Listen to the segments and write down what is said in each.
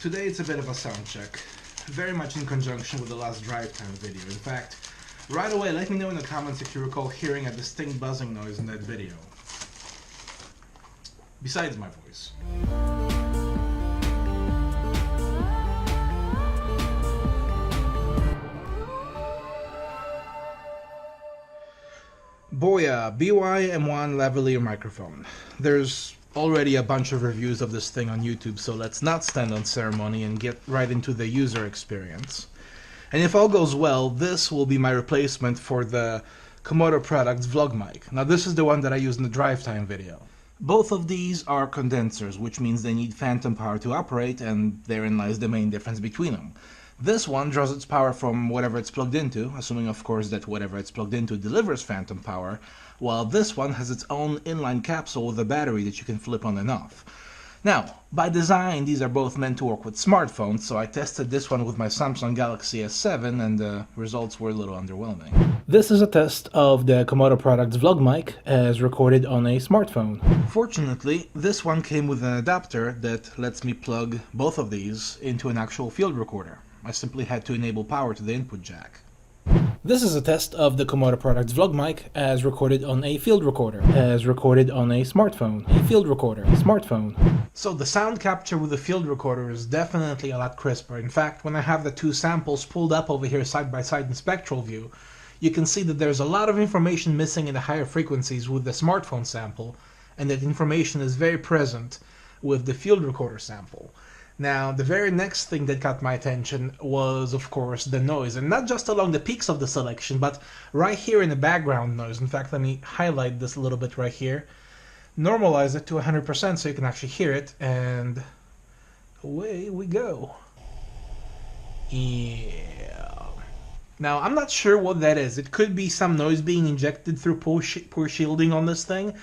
Today it's a bit of a sound check, very much in conjunction with the last drive time video. In fact, right away let me know in the comments if you recall hearing a distinct buzzing noise in that video. Besides my voice. Boya BY-M1 lavalier microphone. There's already a bunch of reviews of this thing on YouTube, so let's not stand on ceremony and get right into the user experience. And if all goes well, this will be my replacement for the Komodo Products Vlog Mic. Now this is the one that I used in the drive time video. Both of these are condensers, which means they need phantom power to operate, and therein lies the main difference between them. This one draws its power from whatever it's plugged into, assuming of course that whatever it's plugged into delivers phantom power, while this one has its own inline capsule with a battery that you can flip on and off. Now, by design, these are both meant to work with smartphones, so I tested this one with my Samsung Galaxy S7 and the results were a little underwhelming. This is a test of the Komodo Products Vlog Mic as recorded on a smartphone. Fortunately, this one came with an adapter that lets me plug both of these into an actual field recorder. I simply had to enable power to the input jack. This is a test of the Komodo Products Vlog Mic as recorded on a field recorder, as recorded on a smartphone, a field recorder, smartphone. So the sound capture with the field recorder is definitely a lot crisper. In fact, when I have the two samples pulled up over here side by side in spectral view, you can see that there's a lot of information missing in the higher frequencies with the smartphone sample, and that information is very present with the field recorder sample. Now, the very next thing that caught my attention was, of course, the noise. And not just along the peaks of the selection, but right here in the background noise. In fact, let me highlight this a little bit right here. Normalize it to 100% so you can actually hear it. And away we go. Yeah. Now, I'm not sure what that is. It could be some noise being injected through poor shielding on this thing.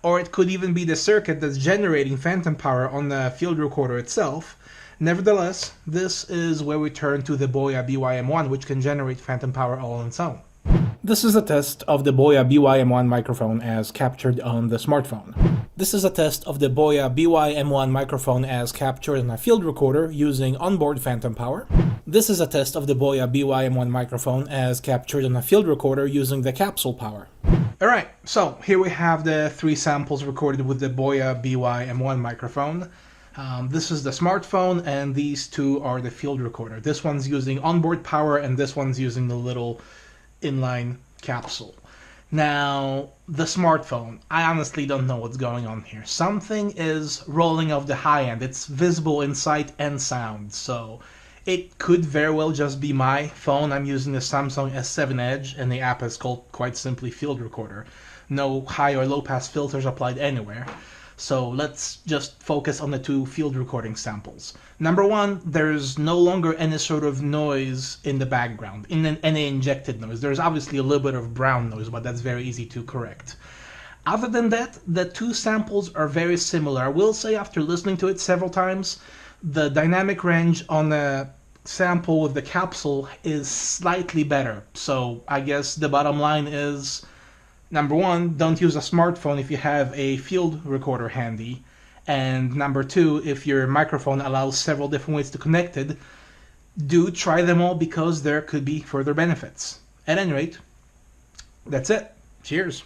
Or it could even be the circuit that's generating phantom power on the field recorder itself. Nevertheless, this is where we turn to the Boya BY-M1, which can generate phantom power all on its own. This is a test of the Boya BY-M1 microphone as captured on the smartphone. This is a test of the Boya BY-M1 microphone as captured on a field recorder using onboard phantom power. This is a test of the Boya BY-M1 microphone as captured on a field recorder using the capsule power. Alright, so here we have the three samples recorded with the Boya BY-M1 microphone. This is the smartphone and these two are the field recorder. This one's using onboard power and this one's using the little inline capsule. Now, the smartphone, I honestly don't know what's going on here. Something is rolling off the high end. It's visible in sight and sound, so it could very well just be my phone. I'm using the Samsung S7 Edge and the app is called quite simply Field Recorder. No high or low pass filters applied anywhere. So let's just focus on the two field recording samples. Number one, there's no longer any sort of noise in the background, any injected noise. There's obviously a little bit of brown noise, but that's very easy to correct. Other than that, the two samples are very similar. I will say after listening to it several times, the dynamic range on the sample with the capsule is slightly better. So I guess the bottom line is, number one, don't use a smartphone if you have a field recorder handy. And number two, if your microphone allows several different ways to connect it, do try them all because there could be further benefits. At any rate, that's it. Cheers.